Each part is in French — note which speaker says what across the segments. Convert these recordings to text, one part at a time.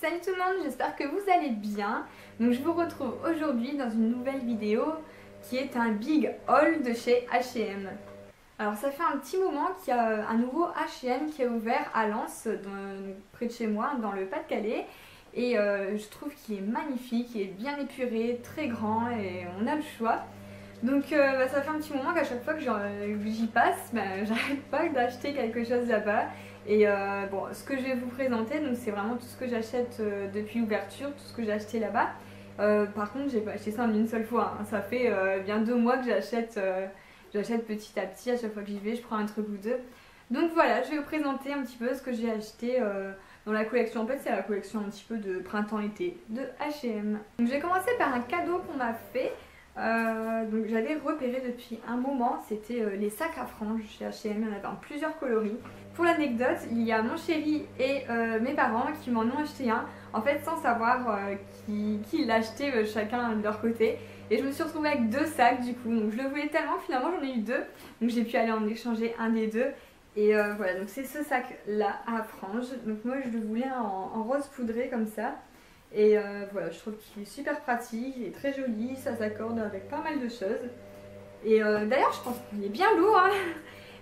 Speaker 1: Salut tout le monde, j'espère que vous allez bien. Donc je vous retrouve aujourd'hui dans une nouvelle vidéo qui est un big haul de chez H&M. Alors ça fait un petit moment qu'il y a un nouveau H&M qui est ouvert à Lens, près de chez moi, dans le Pas-de-Calais. Et je trouve qu'il est magnifique, il est bien épuré, très grand et on a le choix. Donc ça fait un petit moment qu'à chaque fois que j'y passe, j'arrête pas d'acheter quelque chose là-bas. Et bon, ce que je vais vous présenter, c'est vraiment tout ce que j'achète depuis l'ouverture, tout ce que j'ai acheté là-bas. Par contre, j'ai pas acheté ça en une seule fois, hein. Ça fait bien 2 mois que j'achète petit à petit. À chaque fois que j'y vais, je prends un truc ou deux. Donc voilà, je vais vous présenter un petit peu ce que j'ai acheté dans la collection. En fait, c'est la collection un petit peu de printemps-été de H&M. Donc je vais commencer par un cadeau qu'on m'a fait. Donc j'avais repéré depuis un moment, c'était les sacs à franges chez H&M, il y en avait en plusieurs coloris. Pour l'anecdote, il y a mon chéri et mes parents qui m'en ont acheté un, en fait sans savoir qui l'achetait chacun de leur côté. Et je me suis retrouvée avec 2 sacs du coup, donc je le voulais tellement, finalement j'en ai eu 2, donc j'ai pu aller en échanger un des 2. Et voilà, donc c'est ce sac là à franges, donc moi je le voulais en rose poudré comme ça. Et voilà, je trouve qu'il est super pratique, il est très joli, ça s'accorde avec pas mal de choses. Et d'ailleurs, je pense qu'il est bien lourd, hein.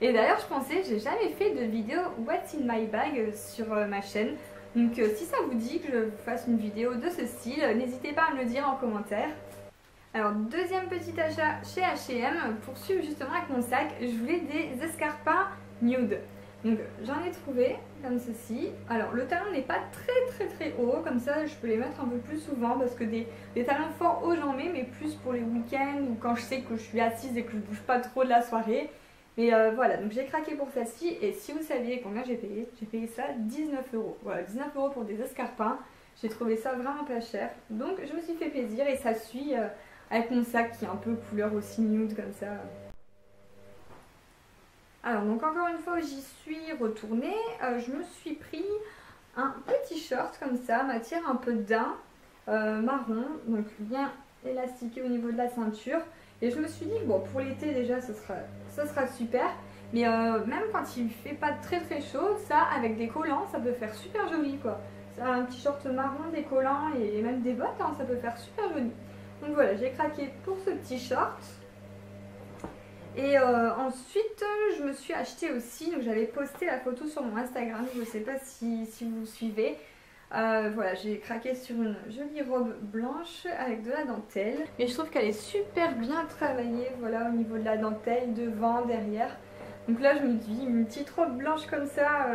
Speaker 1: Et d'ailleurs, je pensais, j'ai jamais fait de vidéo What's in my bag sur ma chaîne. Donc si ça vous dit que je vous fasse une vidéo de ce style, n'hésitez pas à me le dire en commentaire. Alors, deuxième petit achat chez H&M, pour suivre justement avec mon sac, je voulais des escarpins nude. Donc j'en ai trouvé comme ceci. Alors le talon n'est pas très haut, comme ça je peux les mettre un peu plus souvent parce que des talons fort hauts j'en mets, mais plus pour les week-ends ou quand je sais que je suis assise et que je bouge pas trop de la soirée. Mais voilà, donc j'ai craqué pour celle-ci et si vous saviez combien j'ai payé ça 19 €. Voilà, 19 € pour des escarpins. J'ai trouvé ça vraiment pas cher. Donc je me suis fait plaisir et ça suit avec mon sac qui est un peu couleur aussi nude comme ça. Alors donc encore une fois j'y suis retournée, je me suis pris un petit short comme ça, matière un peu daim, marron, donc bien élastiqué au niveau de la ceinture. Et je me suis dit bon, pour l'été déjà ce sera super, mais même quand il fait pas très chaud, ça avec des collants ça peut faire super joli quoi. Ça, un petit short marron, des collants et même des bottes, hein, ça peut faire super joli. Donc voilà, j'ai craqué pour ce petit short. Et ensuite je me suis acheté aussi, donc j'avais posté la photo sur mon Instagram, je ne sais pas si vous suivez. Voilà, j'ai craqué sur une jolie robe blanche avec de la dentelle. Et je trouve qu'elle est super bien travaillée, voilà, au niveau de la dentelle, devant, derrière. Donc là je me dis, une petite robe blanche comme ça,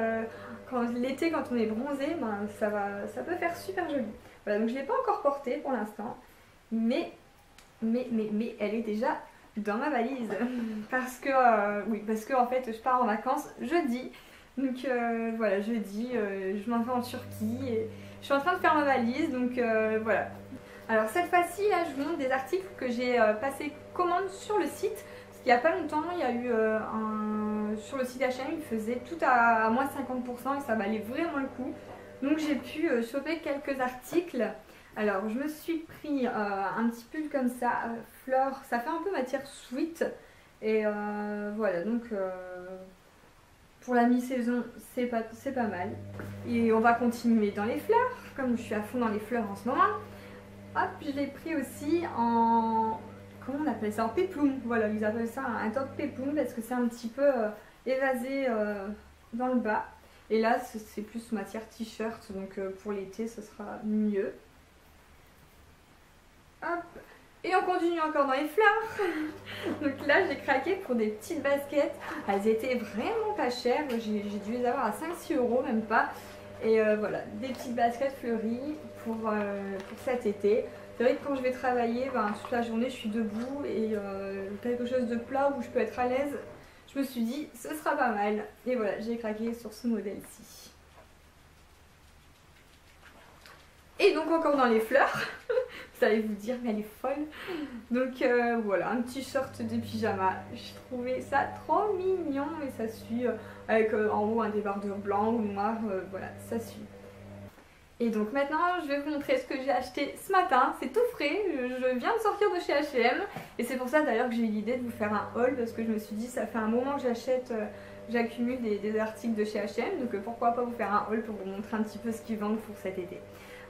Speaker 1: l'été quand on est bronzé, ça peut faire super joli. Voilà, donc je ne l'ai pas encore portée pour l'instant, mais elle est déjà dans ma valise parce que oui, parce que en fait je pars en vacances jeudi, donc voilà, jeudi je m'en vais en Turquie et je suis en train de faire ma valise, donc voilà. Alors cette fois-ci là je vous montre des articles que j'ai passé commande sur le site, parce qu'il n'y a pas longtemps il y a eu sur le site H&M, il faisait tout à moins 50% et ça valait vraiment le coup, donc j'ai pu choper quelques articles. Alors je me suis pris un petit pull comme ça, fleur, ça fait un peu matière sweat. Et voilà, donc pour la mi-saison c'est pas mal. Et on va continuer dans les fleurs, comme je suis à fond dans les fleurs en ce moment. Hop, je l'ai pris aussi en, comment on appelle ça, en péplum. Voilà, ils appellent ça un top péplum parce que c'est un petit peu évasé dans le bas. Et là c'est plus matière t-shirt, donc pour l'été ce sera mieux. Hop. Et on continue encore dans les fleurs. Donc là j'ai craqué pour des petites baskets. Elles étaient vraiment pas chères. J'ai dû les avoir à 5-6 € même pas. Et voilà, des petites baskets fleuries pour cet été. C'est vrai que quand je vais travailler, toute la journée je suis debout et quelque chose de plat où je peux être à l'aise, je me suis dit ce sera pas mal. Et voilà, j'ai craqué sur ce modèle-ci. Et donc encore dans les fleurs, vous allez vous dire mais elle est folle. Donc voilà, un petit short de pyjama, j'ai trouvé ça trop mignon et ça suit avec en haut un débardeur blanc ou noir, voilà, ça suit. Et donc maintenant je vais vous montrer ce que j'ai acheté ce matin, c'est tout frais, je viens de sortir de chez H&M et c'est pour ça d'ailleurs que j'ai eu l'idée de vous faire un haul, parce que je me suis dit ça fait un moment que j'achète j'accumule des articles de chez H&M, donc pourquoi pas vous faire un haul pour vous montrer un petit peu ce qu'ils vendent pour cet été.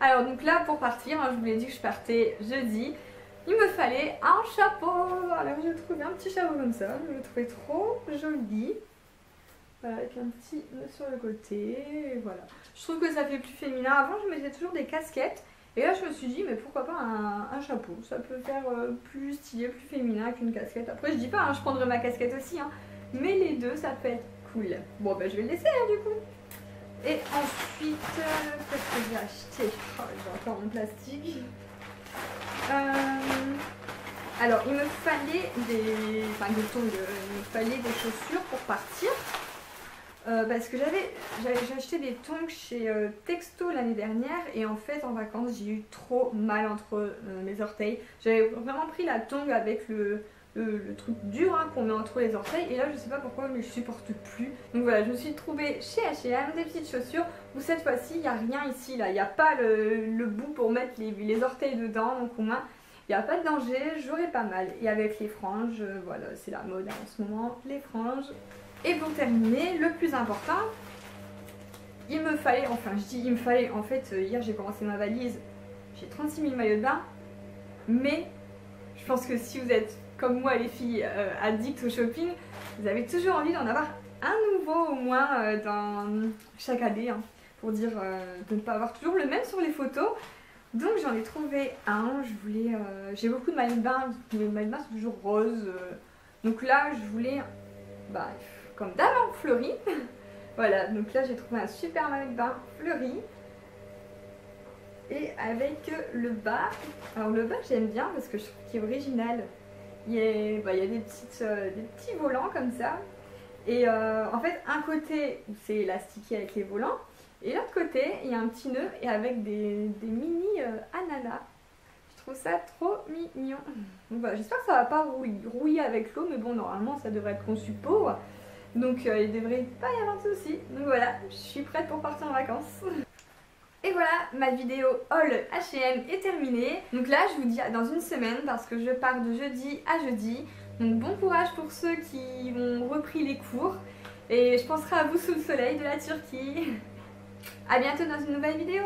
Speaker 1: Alors donc là pour partir, je vous l'ai dit que je partais jeudi, il me fallait un chapeau. Alors j'ai trouvé un petit chapeau comme ça, je le trouvais trop joli. Voilà, avec un petit nœud sur le côté, et voilà. Je trouve que ça fait plus féminin. Avant je mettais toujours des casquettes, et là je me suis dit mais pourquoi pas un chapeau, ça peut faire plus stylé, plus féminin qu'une casquette. Après je dis pas, je prendrai ma casquette aussi, mais les deux ça peut être cool. Bon bah je vais le laisser du coup. Et ensuite, qu'est-ce que j'ai acheté? Oh, j'ai encore mon plastique. Alors il me fallait des tongs, il me fallait des chaussures pour partir. Parce que j'ai acheté des tongs chez Texto l'année dernière et en fait en vacances j'ai eu trop mal entre mes orteils. J'avais vraiment pris la tongue avec le truc dur qu'on met entre les orteils et là je sais pas pourquoi mais je supporte plus. Donc voilà, je me suis trouvée chez H&M des petites chaussures où cette fois-ci il n'y a rien ici là, il n'y a pas le bout pour mettre les orteils dedans, donc au moins il n'y a pas de danger, j'aurais pas mal. Et avec les franges, voilà c'est la mode en ce moment, les franges. Et pour terminer, le plus important, il me fallait, en fait, hier j'ai commencé ma valise, j'ai 36 000 maillots de bain, mais je pense que si vous êtes comme moi les filles addictes au shopping, vous avez toujours envie d'en avoir un nouveau au moins dans chaque année, pour dire de ne pas avoir toujours le même sur les photos. Donc j'en ai trouvé un, j'ai beaucoup de maillots de bain, mes maillots de bain sont toujours roses, donc là je voulais, comme d'hab, fleuri. Voilà, donc là j'ai trouvé un super maillot de bain fleuri. Et avec le bas, alors le bas j'aime bien parce que je trouve qu'il est original. Il y a des petits volants comme ça. Et en fait, un côté c'est élastiqué avec les volants. Et l'autre côté, il y a un petit nœud et avec des mini ananas. Je trouve ça trop mignon. Donc voilà, j'espère que ça va pas rouiller avec l'eau, mais bon, normalement ça devrait être conçu pour. Donc il devrait pas y avoir de soucis. Donc voilà, je suis prête pour partir en vacances. Et voilà, ma vidéo haul H&M est terminée. Donc là, je vous dis à dans une semaine parce que je pars de jeudi à jeudi. Donc bon courage pour ceux qui ont repris les cours. Et je penserai à vous sous le soleil de la Turquie. A bientôt dans une nouvelle vidéo.